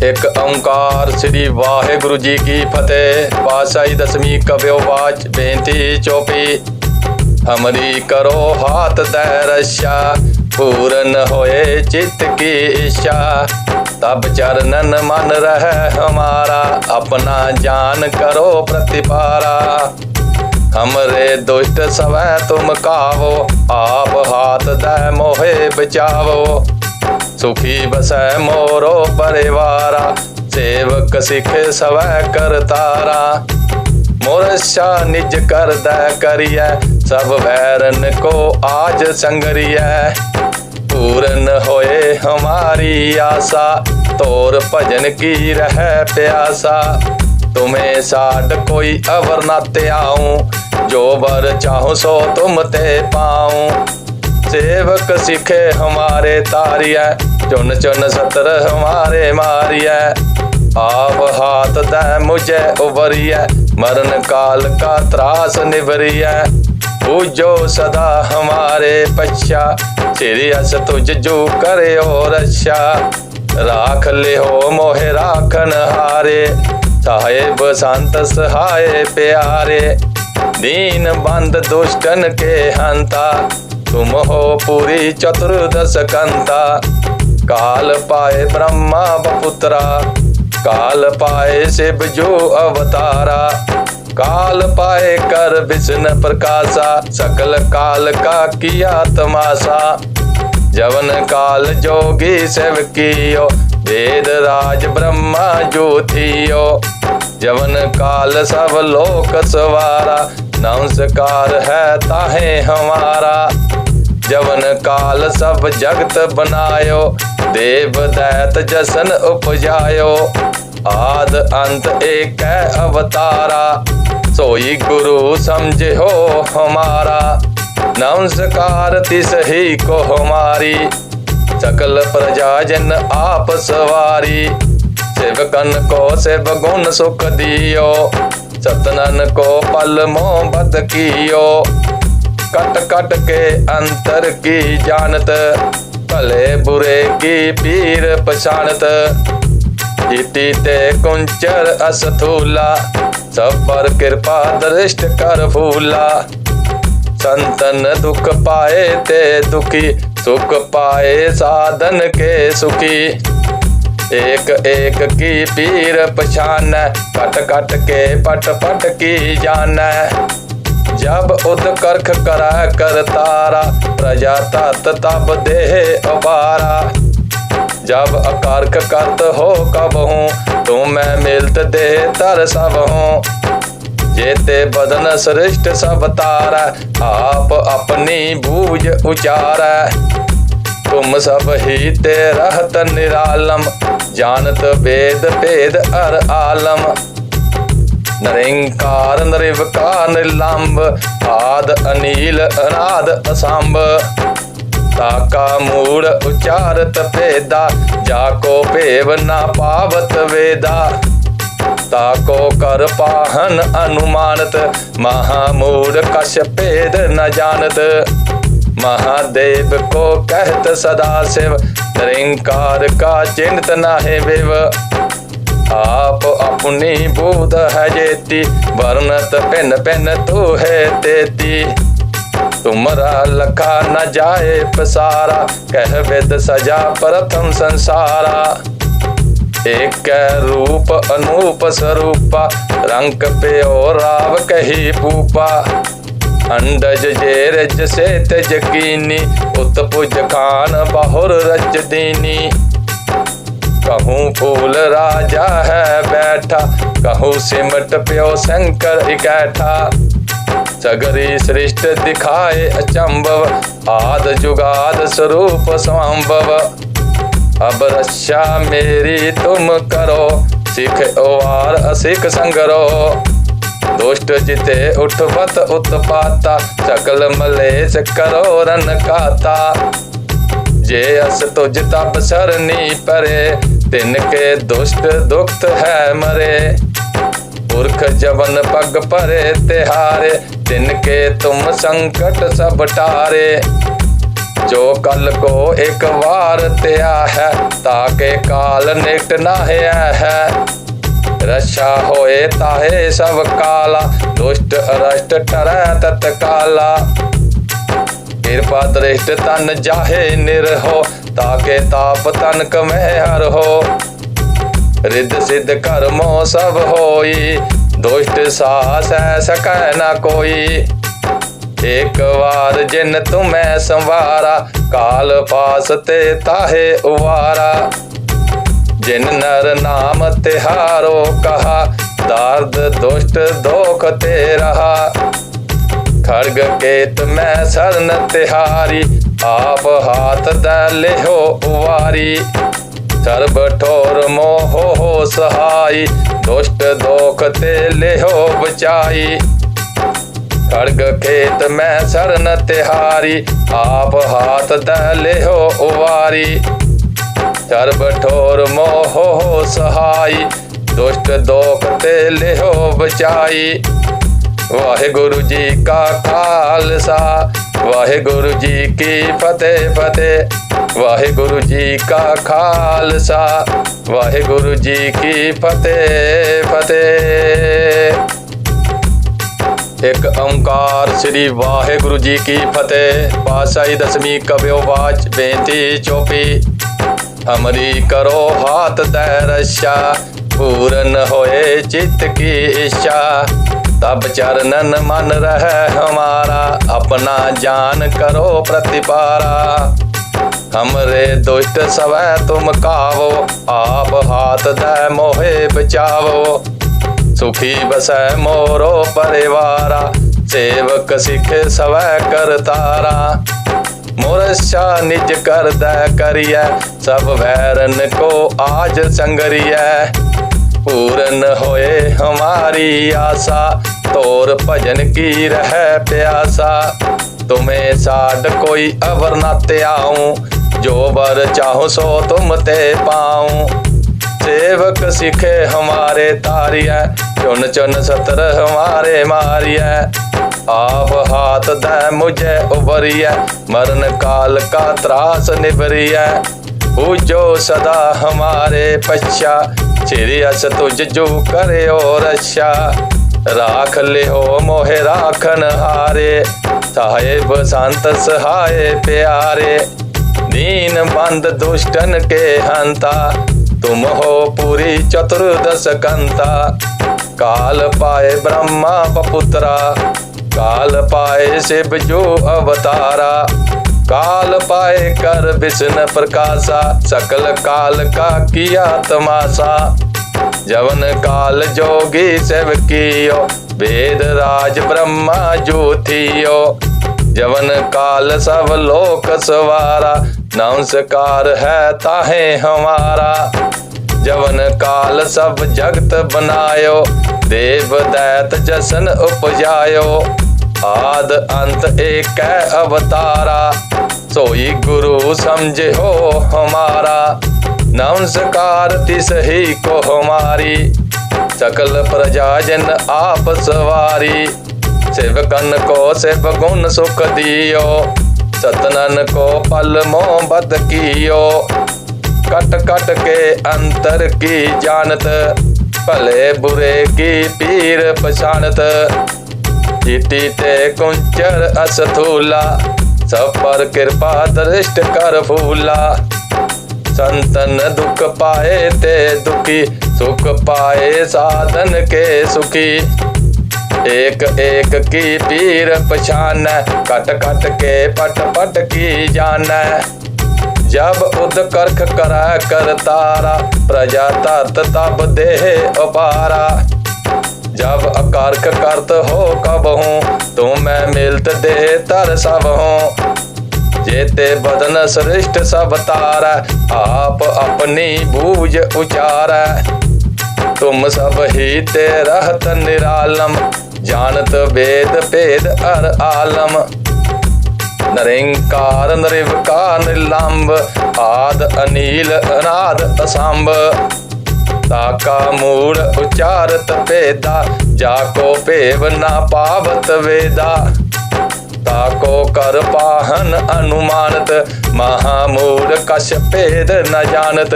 एक ओंकार श्री वाहेगुरु जी की फतेह। पातशाही दसवीं कव्यो वाच बेनती चौपी। हमरी करो हाथ दे रक्षा, पूरन होए चित्त की इच्छा। तब चरणन मन रहे हमारा, अपना जान करो प्रतिपारा। हमरे दुष्ट सवै तुम कावो, आप हाथ दे मोहे बचावो। सुखी बसै मोरो परिवारा, सेवक सिख सवै करतारा। मोरशा निज कर दै करियै, सब वैरन को आज संगरियै। पूरन होए हमारी आशा, तोर भजन की रह प्यासा। तुम्हें साड कोई अवर न त्याऊं, जो वर चाहूं सो तुम ते पाऊं। सेवक सिखे हमारे तारियै, चुन चुन सतर हमारे मारियै। आप हाथ दे मुझे उबरियै, मरण काल का त्रास निवरियै। पूजो सदा हमारे पश्चा, सिरियस तुझ जो करे और रक्षा। राख ले हो मोहे राखन हारे, साहेब संत सहाय प्यारे। दीन बंद दुष्टन के हंता, तुम हो पूरी चतुर्दश कंता। काल पाए ब्रह्मा बपुत्रा, काल पाए शिव जो अवतारा। काल पाए कर विष्णु प्रकाशा, सकल काल का किया तमाशा। जवन काल जोगी सेवकियो, वेद राज ब्रह्मा ज्योतियो। जवन काल सब लोक सवारा, नमस्कार है ताहे हमारा। जवन काल सब जगत बनायो, देव दैत जसन उपजायो। आद अंत एक अवतारा, सोई गुरु समझे हो हमारा। नमस्कार तिस ही को हमारी, सकल प्रजा जन आप सवारी। सेवकन को सेव गुण सुख दियो, सतनन को पल मोहब्बत कियो। कट कट के अंतर की जानत, भले बुरे की पीर पछानत। इति ते कुंचर अस्थूला, सब पर कृपा दृष्ट कर फूला। संतन दुख पाए ते दुखी, सुख पाए साधन के सुखी। एक एक की पीर पछान, कट कट के पट पट की जान। जब उदकर्ख करा कर तारा, प्रजा तात तब देह अपारा। जब अकर्ख करत हो कब हूँ, तुम्हें मिलत देह तर सब हूँ। जेते बदन सृष्ट सब तारा, आप अपनी बूझ उचार। तुम सब ही ते रहत निरालम, जानत वेद भेद अर आलम। निरंकार निर्विकार निर्लंब, आद अनील अनाद असंभ। ताका मूढ़ उचारत भेदा, जाको पेव ना पावत वेदा। ताको कर पाहन अनुमानत, महामूढ़ कश भेद न जानत। महादेव को कहत सदा शिव, निरंकार का चिंत न है विव। आप अपनी बूध है जेती, वर्णत पिन पिन तू है तेती। तुमरा लखा न जाए पसारा, कह वेद सजा प्रथम संसारा। एक रूप अनूप स्वरूपा, रंग पे और राव कही पूपा। अंडज जे रज से तेज कीनी, उत्पुज खान बहुर रज दीनी। कहूँ फूल राजा है बैठा, कहूँ सिमट प्यो शंकर इकैठा। सगरी सृष्ट दिखाए अचंभव, आद जुगाद स्वरूप संभव। अब रक्षा मेरी तुम करो, सिख ओवार असिख संगरो। दुष्ट जिते उठवत उत्पाता, सकल मलेश करो रन काता। जे अस तुझ तब सरनी परे, तिनके दुष्ट दुखत है मरे। पुरख जवन पग परे तिहारे, तिनके तुम संकट सब टारे। जो कल को एक बार त्या है, ताके काल निकट नाहे है। रक्षा होए ताहे सब काला, दुष्ट अरष्ट टरै तत्काला। कृपा दृष्ट तन जाहे निरहो, ताके ताप तनक में हर हो। रिद्ध सिद्ध कर्मो सब होई, दुष्ट साहस सकै न कोई। एक बार जिन तुम्हें संवारा, काल पास ते ताहे उवारा। जिन नर नाम तिहारो कहा, दार्द दुष्ट दोख ते रहा। खड्ग केत में शरण तिहारी, आप हाथ दे हो उवारी। सर्ब ठोर मोहो हो सहाई, दुष्ट दोख ते ले हो बचाई। खड्ग खेत में शरण तिहारी, आप हाथ दे हो उवारी। सर्ब ठोर मोहो हो सहाई, दुष्ट दोख ते ले हो बचाई। वाहिगुरु जी का खालसा, वाहिगुरु जी की फतेह फतेह। वाहिगुरु जी का खालसा, वाहिगुरु जी की फतेह फतेह। एक ओंकार श्री वाहिगुरु जी की फतेह। पातशाही दसवीं कव्यो वाच बेनती चौपी। हमरी करो हाथ दे रक्षा, पूरन होए चित्त की इच्छा। तब चरणन मन रहे हमारा, अपना जान करो प्रतिपारा। हमरे दुष्ट सवै तुम कावो, आप हाथ दे मोहे बचावो। सुखी बसै मोरो परिवारा, सेवक सिख सवै करतारा। मोरशा निज कर दे करिए, सब वैरन को आज संगरिए। पूरन होए हमारी आशा, तोर भजन की रह प्यासा। तुम्हें साड कोई अवर न त्याऊं, जो बर चाहो सो तुम ते पाऊं। सेवक सिखे हमारे तारिय, चुन चुन सतर हमारे मारिय। आप हाथ दे मुझे उबरिय, मरण काल का त्रास निबरिय। पूजो सदा हमारे पश्चा, चिरियस तुझ जो करे और रक्षा। राख ले हो मोहे राखन हारे, साहेब संत सहाय प्यारे। दीन बंद दुष्टन के हंता, तुम हो पूरी चतुर्दश कंता। काल पाए ब्रह्मा बपुत्रा, काल पाए शिव जो अवतारा। काल पाए कर विष्णु प्रकाशा, सकल काल का किया तमाशा। जवन काल जोगी सेवकियो, वेद राज ब्रह्मा ज्योतियो। जवन काल सब लोक सवारा, नमस्कार है ताहे हमारा। जवन काल सब जगत बनायो, देव दैत जसन उपजायो। आद अंत एक अवतारा, सोई गुरु समझे हो हमारा। नमस्कार तिस ही को हमारी, सकल प्रजा जन आप सवारी। सेवकन को सेव गुण सुख दियो, सतनन को पल मोह बद कियो। कट कट के अंतर की जानत, भले बुरे की पीर पछानत। चिट्ठी ते कुंचर असथूला, सब पर कृपा दृष्ट कर फूला। संतन दुख पाए ते दुखी, सुख पाए साधन के सुखी। एक एक की पीर पछान, कट कट के पट पट की जान। जब उद करख करा कर तारा, प्रजा तरत तब देह अपारा। जब अकर्ख करत हो कब हूँ, तुम्हें मिलत देह तर सब हूँ। जेते बदन सृष्ट सब तारा, आप अपनी बूझ उचार। तुम सब ही ते रहत निरालम, जानत वेद भेद अर आलम। निरंकार निर्विकार निर्लंब, आद अनील अनाद असंभ। ताका मूल उचारत भेदा, जाको पेव ना पावत वेदा। ताको कर पाहन अनुमानत, महामूढ़ कश भेद न जानत।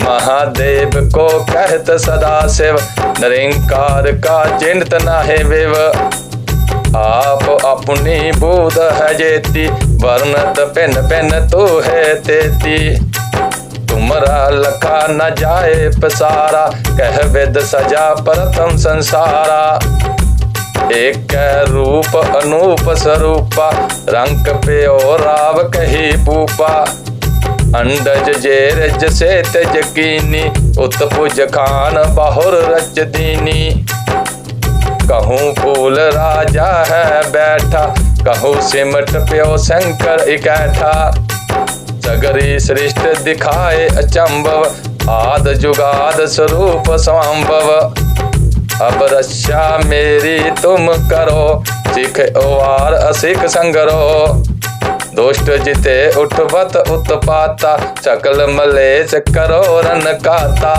महादेव को कहत सदा शिव, निरंकार का चिंत नाहि विव। आप अपनी बूध है जेती, वर्णत भिन भिन तू है तेती। तुमरा लखा न जाए पसारा, कह विद सजा प्रथम संसारा। एक रूप अनूप स्वरूपा, रंग प्यो राव कही पूपा। अंडज जेरज से तेज कीनी, उत्पुज खान बाहुर रच दीनी। कहूँ फूल राजा है बैठा, कहूँ सिमट प्यो शंकर इकैठा। सगरी सृष्टि दिखाए अचंभव, आद जुगाद स्वरूप संभव। अब रक्षा मेरी तुम करो, सिख ओवार असिख संगरो। दुष्ट जिते उठवत उत्पाता, सकल मलेच करो रन काता।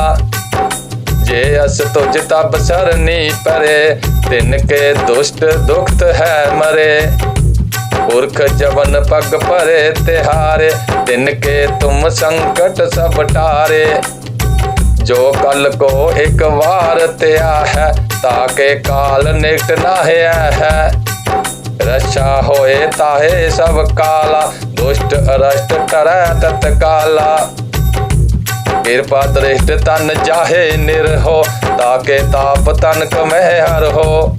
जे अस तुझ तब सरनी परे, तिनके दुष्ट दुखत है मरे। पुरख जवन पग परे तिहारे, तिनके तुम संकट सब टारे। जो कल को एक बार त्या है, ताके काल निकट नाहि है। रक्षा होए ताहे सब काला, दुष्ट अरष्ट टरै तत्काला। कृपा दृष्ट तन जाहे निरहो, ताके ताप तन कमह हर हो।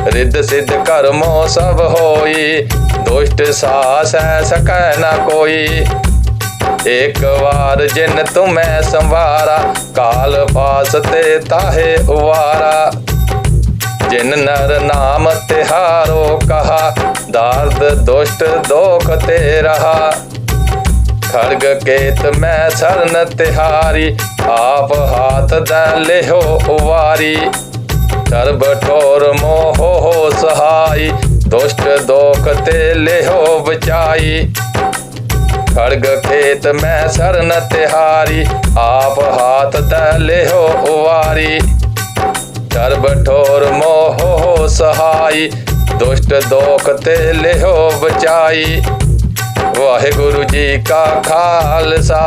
रिद्ध सिद्ध कर्मो सब होई, दुष्ट सास है सकै न कोई। एक बार जिन तुम्हें संवारा, काल पास ते ताहे उवारा। जिन नर नाम तिहारो कहा, दार्द दुष्ट दोख ते रहा। खड़ग केत में शरण तिहारी, आप हाथ द लेहो उवारी। सर्ब ठोर मोहो हो सहाई, दुष्ट दोख ते लेहो बचाई। खड़ग खेत में शरण तिहारी, आप हाथ द लेहो उवारी। सर्ब ठोर मोह हो सहाई, दुष्ट दोख ते लेहो बचाई। वाहिगुरु जी का खालसा,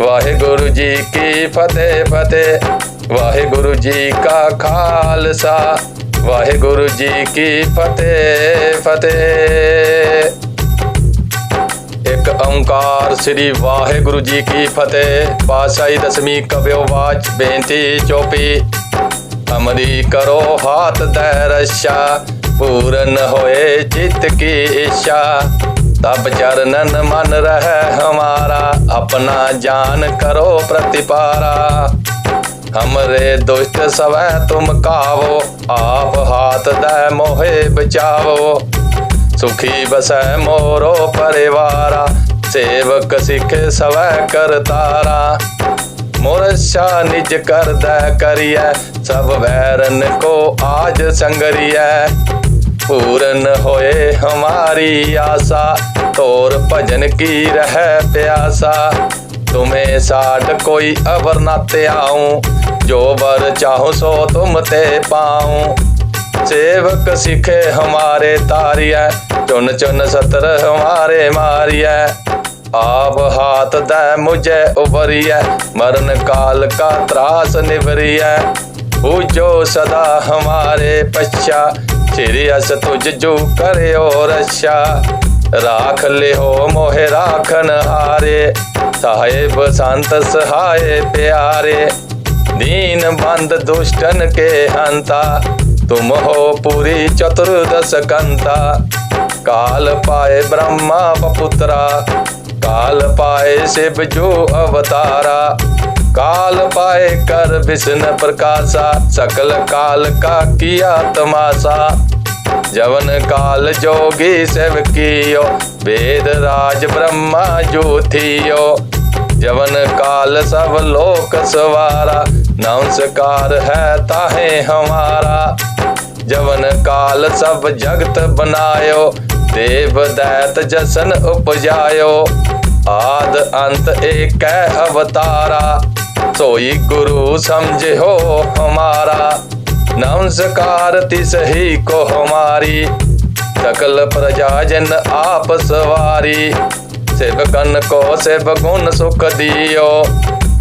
वाहिगुरु जी की फतेह फतेह। वाहिगुरु जी का खालसा, वाहिगुरु जी की फतेह फतेह। एक ओंकार श्री वाहिगुरु जी की फतेह। पातशाही दसवीं कव्यो वाच बेनती चौपी। हमरी करो हाथ दै रक्षा, पूरन होए चित्त की इच्छा। तब चरणन मन रहे हमारा, अपना जान करो प्रतिपारा। हमरे दुष्ट सवै तुम कावो, आप हाथ दै मोहे बचावो। सुखी बसै मोरो परिवारा, सेवक सिख सवै करतारा। मोरशा निज कर दै करिए, सब वैरन को आज संगरिए। पूरन होए हमारी आशा, तोर भजन की रह प्यासा। तुम्हें साठ कोई अबर न त्याऊं, जो बर चाहूं सो तुम ते पाऊं। सेवक सिखे हमारे तारिय, चुन चुन सतर हमारे मारिय। आप हाथ दै मुझे उबरिय, मरण काल का त्रास निवरिय। पूजो सदा हमारे पश्चा, सिरियस तुझ जो करे और रक्षा। राख ले हो मोहे राखन हारे, साहेब संत सहाय प्यारे। दीन बंद दुष्टन के हंता, तुम हो पूरी चतुर्दश कंता। काल पाए ब्रह्मा बपुत्रा, काल पाए शिव जो अवतारा। काल पाए कर विष्णु प्रकाशा, सकल काल का किया तमाशा। जवन काल जोगी शिव कियो, वेद राज ब्रह्मा जो थियो। जवन काल सब लोक सवारा, नमस्कार है ताहे हमारा। जवन काल सब जगत बनायो, देव दैत जसन उपजायो। आद अंत एक अवतारा, सोई गुरु समझे हो हमारा। नमस्कार तिस ही को हमारी, सकल प्रजा जिन आप सवारी। सेवकन को सेव गुण सुख दियो,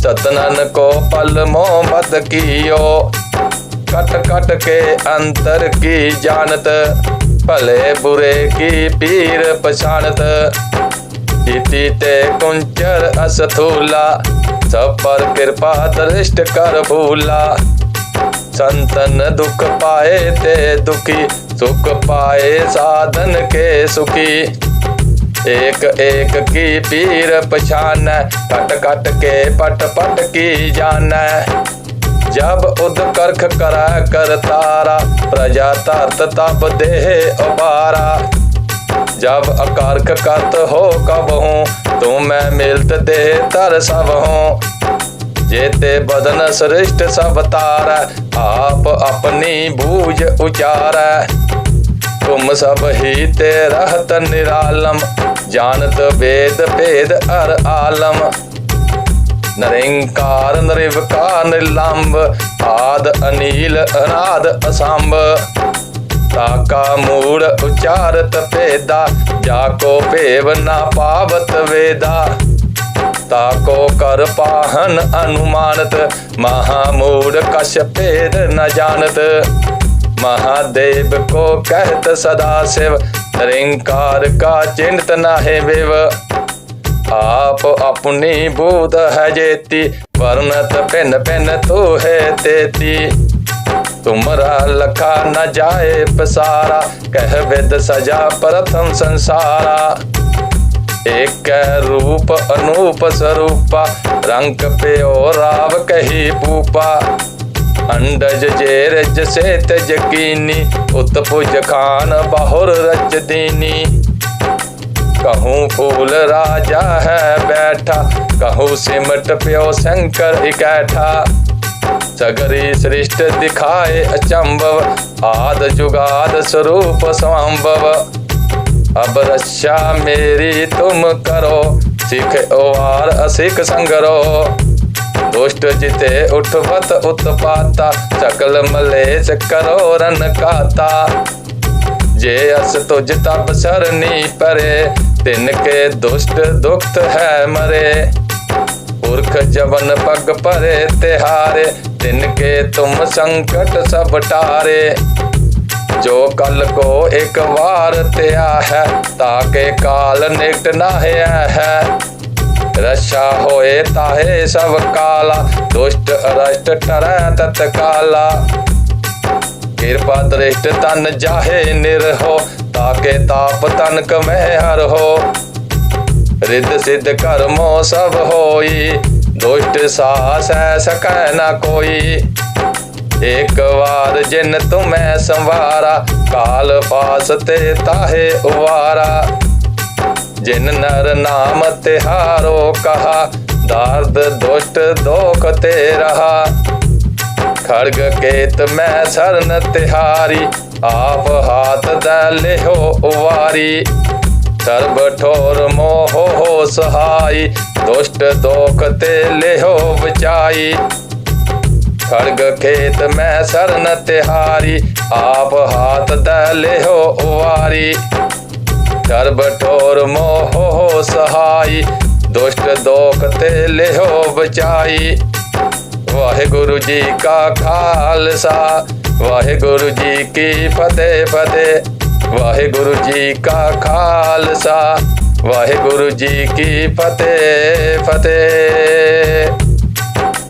सतनन को पल मोहब्बत कियो। कट कट के अंतर की जानत, भले बुरे की पीर पछानत। इति ते कुंचर अस्थूला, सब पर कृपा दृष्ट कर भूला। संतन दुख पाए ते दुखी, सुख पाए साधन के सुखी। एक एक की पीर पछान, कट कट के पट पट की जान। जब उदकर्ख करा कर तारा, प्रजा तरत तब देह उबारा। जब अकर्ख करत हो कबहूँ, तुम्हें मिलत देह तर सब हूँ। जेते बदन सृष्ट सब तार, आप अपनी बूझ उचार। तुम सब ही ते रहत निरालम, जानत वेद भेद अर आलम। निरंकार निर्विकार निर्लंब, आद अनील अनाद असंभ। ताका मूढ़ उचारत पेदा, जाको पेव ना पावत वेदा। ताको कर पाहन अनुमानत, महामूढ़ कश पेद न जानत। महादेव को कहत सदा शिव, निरंकार का चिंत न है विव। आप अपनी बूध है जेती, वर्णत पिन पिन तू है तेती। तुमरा लखा न जाए पसारा, कह वेद सजा प्रथम संसारा। एक रूप अनूप स्वरूपा, रंग पे और राव कही पूपा। अंडज जे रज से तेज कीनी, उत्पुज खान बहुर रज दीनी। कहूँ फूल राजा है बैठा, कहूँ सिमट प्यो शंकर इकैठा। सगरी सृष्ट दिखाए अचंभव, आद जुगाद स्वरूप संभव। अब रक्षा मेरी तुम करो, सिख ओवार असिख संगरो। दुष्ट जिते उठवत उत्पाता, सकल मलेश करो रन काता। जे अस तुझ तब सरनी परे, तिनके दुष्ट दुखत है मरे। पुरख जवन पग परे तिहारे, तिनके तुम संकट सब टारे। जो कल को एक बार त्या है, ताके काल निकट नाहे है। रक्षा होए ताहे सब काला, दुष्ट अरष्ट टरै तत्काला। कृपा दृष्ट तन जाहे निरहो, ताके ताप तनक में हर हो। रिद्ध सिद्ध कर्मो सब होई, दुष्ट सास सकै न कोई। एक बार जिन तुम्हें संवारा, काल पास ते ताहे उवारा। जिन नर नाम तिहारो कहा, दार्द दुष्ट दोख ते रहा। खड्ग केत में सरन तिहारी, आप हाथ दले हो उवारी। सर्ब ठोर मोहो हो सहाई, दुष्ट दोख ते ले हो बचाई। खड्ग खेत में सरन तिहारी, आप हाथ दले हो उवारी। सर्ब ठोर मोहो हो सहाई, दुष्ट दोख ते ले हो बचाई। वाहिगुरु जी का खालसा, वाहिगुरु जी की फतेह फतेह। वाहिगुरु जी का खालसा, वाहिगुरु जी की फतेह फतेह।